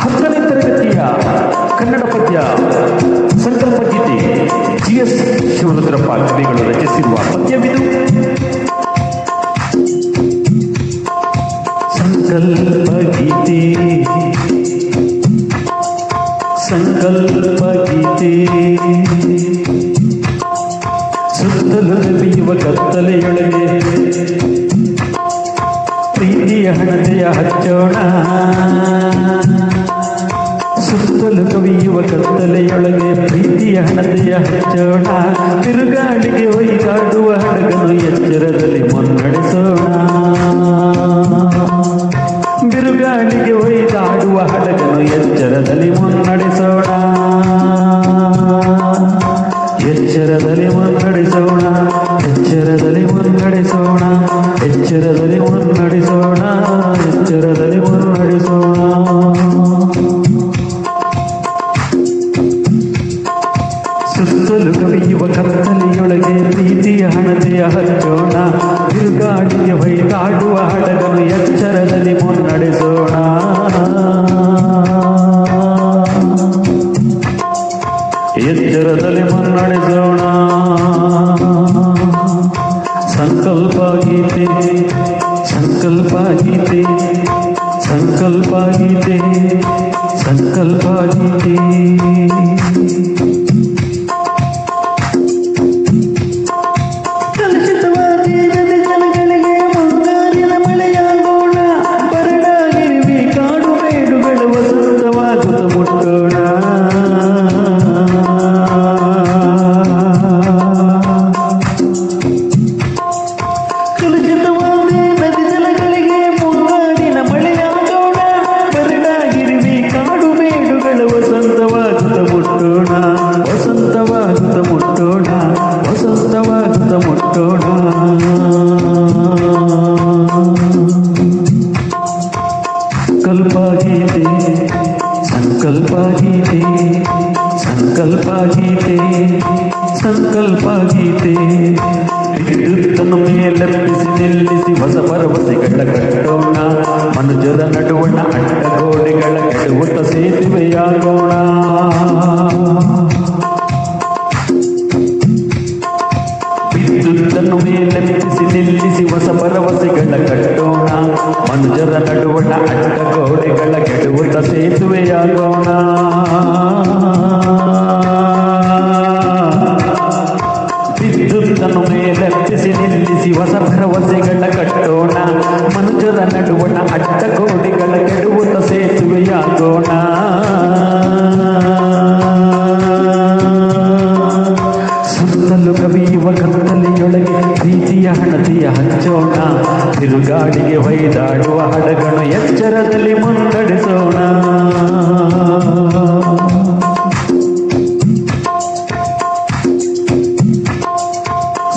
10ನೇ ತರಗತಿಯ ಕನ್ನಡ ಪದ್ಯ ಸಂಕಲ್ಪ ಗೀತೆ GS ಶಿವರುದ್ರಪ್ಪ ಕವಿಗಳು ರಚಿಸಿರುವ ಪದ್ಯವಿದು. ಸಂಕಲ್ಪ ಗೀತೆ ಸಂಕಲ್ಪ ಗೀತೆ ಸುತ್ತಲೂ ನಲಿಯುವ ಕತ್ತಲೆಯೊಳಗೆ ಪ್ರೀತಿಯ ಹಣತೆಯ ಹಚ್ಚೋಣ. ಸುತ್ತಲೂ ಕವಿಯುವ ಕತ್ತಲೆಯೊಳಗೆ ಪ್ರೀತಿಯ ಹಣತೆಯ ಹಚ್ಚೋಣ. ತಿರುಗಾಡಿಗೆ ಒಯ್ದಾಡುವ ಹಡಗನು ಎಚ್ಚರದಲ್ಲಿ ಮುನ್ನಡೆಸೋಣ. ಬಿರುಗಾಳಿಗೆ ಒಯ್ದಾಡುವ ಹಡಗನು ಎಚ್ಚರದಲ್ಲಿ ಮುನ್ನಡೆಸೋಣ. ಎಚ್ಚರದಲ್ಲಿ ಮುನ್ನಡೆಸೋಣ. ಎಚ್ಚರದಲ್ಲಿ ಮುನ್ನಡೆಸೋಣ. ಎಚ್ಚರದಲ್ಲಿ ಮುನ್ನಡೆಸೋಣ. ಎಚ್ಚರದಲ್ಲಿ ಮುನ್ನಡೆಸೋಣ. ಸುತ್ತಲೂ ಕವಿಯುವ ಕತ್ತಲೆಯೊಳಗೆ ಪ್ರೀತಿಯ ಹಣತೆಯ ಹಚ್ಚೋಣ. ಬಿರುಗಾಳಿಗೆ ಹೊಯ್ದಾಡುವ ಹಡಗನು ಎಚ್ಚರದಲ್ಲಿ ಮುನ್ನಡೆಸೋಣ. ಎಚ್ಚರದಲ್ಲಿ ಮುನ್ನಡೆಸೋಣ. ಸಂಕಲ್ಪ ಗೀತೆ ಸಂಕಲ್ಪ ಗೀತೆ ಸಂಕಲ್ಪ ಗೀತೆ ಸಂಕಲ್ಪ ಗೀತೆ. ಸಂಕಲ್ಪ ಗೀತೆ ಸಂಕಲ್ಪ ಗೀತೆ ಸಂಕಲ್ಪ ಗೀತೆ. ವಿದ್ಯುತ್ತನ್ನು ಮೇಲೆಬ್ಬಿಸಿ ನಿಲ್ಲಿಸಿ ಹೊಸ ಭರವಸೆಗಳ ಕಟ್ಟೋಣ. ಮನುಜರ ನಡುವಣ ಅಡ್ಡಗೋಡೆಗಳ ಕೆಡುವುತ್ತ ಸೇತುವೆಯಾಗೋಣ. ವಿದ್ಯುತ್ತನ್ನು ಮೇಲೆಬ್ಬಿಸಿ ನಿಲ್ಲಿಸಿ ಹೊಸ ಭರವಸೆಗಳ ಕಟ್ಟೋಣ. ಮನುಜರ ನಡುವಣ ಅಡ್ಡಗೋಡೆಗಳ ಕೆಡುವುತ್ತ ಸೇತುವೆಯಾಗೋಣ. ವಿದ್ಯುತ್ತನ್ನು ಮೇಲೆಬ್ಬಿಸಿ ನಿಲ್ಲಿಸಿ ಹೊಸ ಭರವಸೆಗಳ ಕಟ್ಟೋಣ. ಮನುಜರ ನಡುವಣ ಅಡ್ಡಗೋಡೆಗಳ ಕೆಡುವುತ್ತ ಸೇತುವೆಯಾಗೋಣ. ಸುತ್ತಲೂ ಕವಿಯುವ ಕತ್ತಲೆಯೊಳಗೆ ಪ್ರೀತಿಯ ಹಣತೆಯ ಹಚ್ಚೋಣ. ತಿರುಗಾಡಿಗೆ ಹೊಯ್ದಾಡುವ ಹಡಗನು ಎಚ್ಚರದಲ್ಲಿ ಮುನ್ನಡೆಸೋಣ.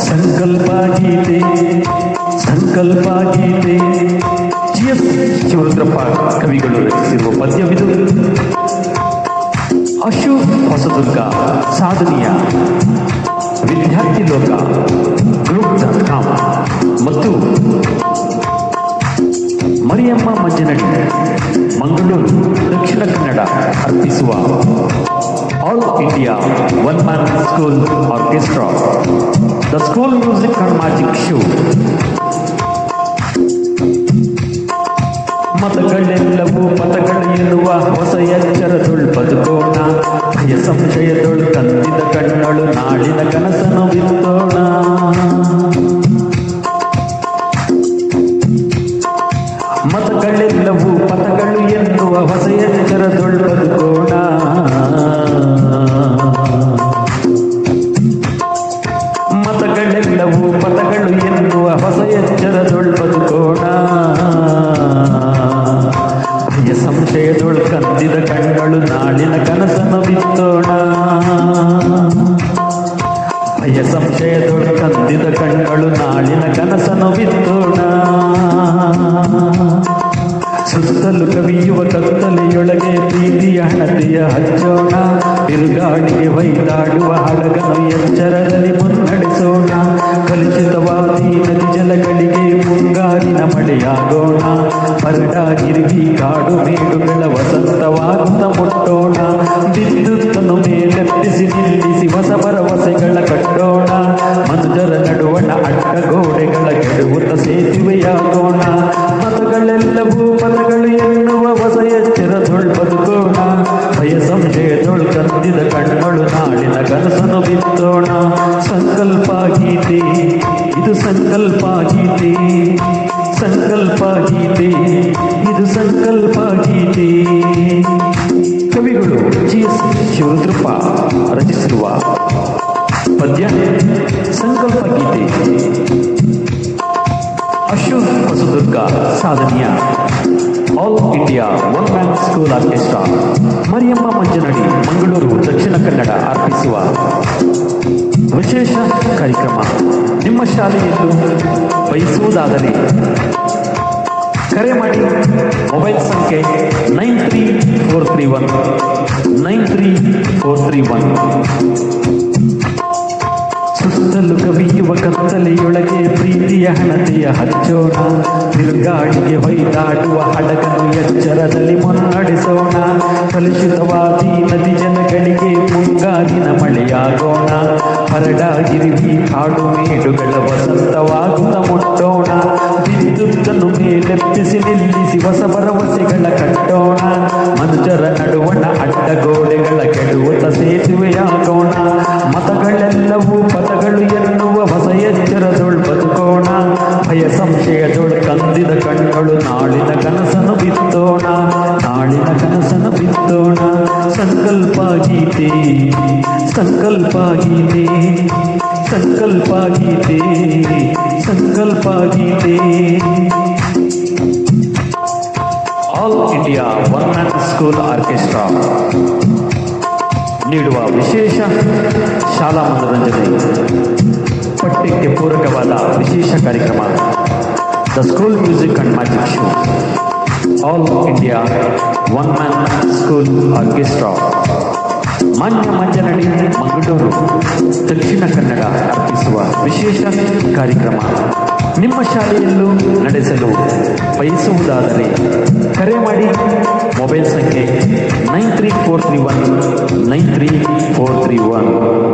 ಸಂಕಲ್ಪ ಗೀತೆ ಸಂಕಲ್ಪ ಗೀತೆ GS ಶಿವರುದ್ರಪ್ಪ ಕವಿಗಳು ರಚಿಸಿರುವ ಪದ್ಯವಿದು. ಅಶು ಹೊಸದುರ್ಗ ಸಾಧನೆಯ ವಿದ್ಯಾರ್ಥಿ ಲೋಕ ಗ್ರೂಪ್.com ಮತ್ತು ಮರಿಯಮ್ಮ ಮಂಜನಹಳ್ಳಿ ಮಂಗಳೂರು ದಕ್ಷಿಣ ಕನ್ನಡ ಅರ್ಪಿಸುವ all India one man school orchestra the school music and magic show. ಮತಗಳೆಲ್ಲವೂ ಪಥಗಳು ಎನ್ನುವ ಹೊಸ ಎಚ್ಚರದೊಳ್ ಬದುಕೋಣ. ಭಯ ಸಂಶಯದೊಳು ಕಂದಿದ ಕಣ್ಣಳು ನಾಳಿನ ಕನಸನ್ನು ಬಿತ್ತೋಣ. ಮತಗಳೆಲ್ಲವೂ ಪಥಗಳು ಎನ್ನುವ ಹೊಸ ಎಚ್ಚರದೊಳ್ ಬದುಕೋಣ. ಮತಗಳೆಲ್ಲವೂ ಪಥಗಳು ಎನ್ನುವ ಹೊಸ ಎಚ್ಚರದೊಳ್ ಬದುಕೋಣ. ಭಯ ಸಂಶಯದೊಳು ಕಂದಿದ ಕಣ್ಣಳು ನಾಳಿನ ಕನಸನ್ನು ಬಿತ್ತೋಣ. ಭಯ ಸಂಶಯದೊಳು ಕಂದಿದ ಕಣ್ಣಳು ನಾಳಿನ ಕನಸನ್ನು ಬಿತ್ತೋಣ. ಸುತ್ತಲೂ ಕವಿಯುವ ಕತ್ತಲೆಯೊಳಗೆ ಪ್ರೀತಿಯ ಹಣತೆಯ ಹಚ್ಚೋಣ. ಬಿರುಗಾಳಿಗೆ ಹೊಯ್ದಾಡುವ ಹಡಗನು ಎಚ್ಚರದಲ್ಲಿ ಮುನ್ನಡೆಸೋಣ. ಕಲುಷಿತವಾದ ನದಿ ಜಲಗಳಿಗೆ ಮುಂಗಾರಿನ ಮಳೆಯಾಗೋಣ. ಹರಡಾಗಿರುವಿ ಕಾಡು ಮೇಡುಗಳ ವಸಂತವಾಗುತ್ತ ಮುಟ್ಟೋಣ. ವಿದ್ಯುತ್ತನ್ನು ಮೇಲೆತ್ತಿಸಿ ನಿಲ್ಲಿಸಿ ಹೊಸ ಭರವಸೆಗಳ ಕಟ್ಟೋಣ. ಮನುಜರ ನಡುವಣ ಅಡ್ಡಗೋಡೆಗಳ ಕೆಡುವುತ್ತ ಸೇತುವೆಯಾಗೋಣ. ಮತಗಳೆಲ್ಲವೂ ಪದಗಳು ಎನ್ನುವ ಹೊಸ ಎಚ್ಚರದೊಳ್ ಬದುಕೋಣ. ಭಯ ಸಂಶಯದೊಳ್ ಕಂದಿದ ಕಣ್ಣುಗಳು ನಾಳಿನ ಕನಸನ್ನು ಬಿತ್ತೋಣ. ಸಂಕಲ್ಪ ಗೀತೆ ಇದು ಸಂಕಲ್ಪ ಗೀತೆ, ಸಂಕಲ್ಪ ಗೀತೆ ಇದು ಸಂಕಲ್ಪ ಗೀತೆ. ಕವಿಗಳು GS ಶಿವರುದ್ರಪ್ಪ ರಚಿಸಿರುವ ಪದ್ಯ ಸಂಕಲ್ಪ ಗೀತೆ. ಅಶೋಕ್ ಹೊಸದುರ್ಗ ಸಾಧನೆಯ all India one man school orchestra Mariyamma Manjanadi Mangaluru Dakshina Kannada ಅರ್ಪಿಸುವ ವಿಶೇಷ ಕಾರ್ಯಕ್ರಮ. ನಿಮ್ಮ ಶಾಲೆಯಲ್ಲೂ ಬಯಸುವುದಾದರೆ ಕರೆ ಮಾಡಿ. ಮೊಬೈಲ್ ಸಂಖ್ಯೆ 9343193431. ಸುತ್ತಲೂ ಕವಿಯುವ ಕತ್ತಲೆಯೊಳಗೆ ಪ್ರೀತಿಯ ಹಣತೆಯ ಹಚ್ಚೋಣ. ತಿರುಗಾಡಿಗೆ ಹೊಯ್ದಾಡುವ ಹಡಗನ್ನು ಎಚ್ಚರದಲ್ಲಿ ಮುನ್ನಡೆಸೋಣ. ಕಲುಷಿತವಾದಿ ನದಿ ಜನಗಳಿಗೆ ಮುಂಗಾರಿನ ಮಳೆಯಾಗೋಣ. ಹರಡಾಗಿರುವಿ ಕಾಡು ಮೇಡುಗಳ ವಸಂತವಾಗುತ್ತ ಮುಟ್ಟೋಣ. ವಿದ್ಯುತ್ತನ್ನು ಮೇಲೆತ್ತಿಸಿ ನಿಲ್ಲಿಸಿ ಹೊಸ ಭರವಸೆಗಳ ಕಟ್ಟೋಣ. ಮನುಜರ ನಡುವಣ ಅಡ್ಡಗೋಡೆಗಳ ಕೆಡುವುತ್ತ ಸೇತುವೆಯಾಗೋಣ. ಮತಗಳೆಲ್ಲವೂ ಪದಗಳು ಎನ್ನುವ ಹೊಸ ಎಚ್ಚರದೊಳ್ ಬದುಕೋಣ. ಭಯ ಸಂಶಯದೊಳ್ ಕಂದಿದ ಕಣ್ಣುಗಳು ನಾಳಿನ ಕನಸನ್ನು ಬಿತ್ತೋಣ. ನಾಳಿನ ಕನಸನ್ನು ಬಿತ್ತೋಣ. ಸಂಕಲ್ಪ ಗೀತೆ, ಸಂಕಲ್ಪ ಗೀತೆ, ಸಂಕಲ್ಪ ಗೀತೆ, ಸಂಕಲ್ಪ ಗೀತೆ. All India one man school orchestra ನೀಡುವ ವಿಶೇಷ ಶಾಲಾ ಮನೋರಂಜನೆ ಪಠ್ಯಕ್ಕೆ ಪೂರಕವಾದ ವಿಶೇಷ ಕಾರ್ಯಕ್ರಮ the school music and magic show. All India one man school orchestra ಮಾನ್ಯ ಮಂಜನಡಿ ಮಂಗಳೂರು ದಕ್ಷಿಣ ಕನ್ನಡ ಅರ್ಪಿಸುವ ವಿಶೇಷ ಕಾರ್ಯಕ್ರಮ. ನಿಮ್ಮ ಶಾಲೆಯಲ್ಲೂ ನಡೆಸಲು ಬಯಸುವುದಾದರೆ ಕರೆ ಮಾಡಿ. ಮೊಬೈಲ್ ಸಂಖ್ಯೆ 9343193431.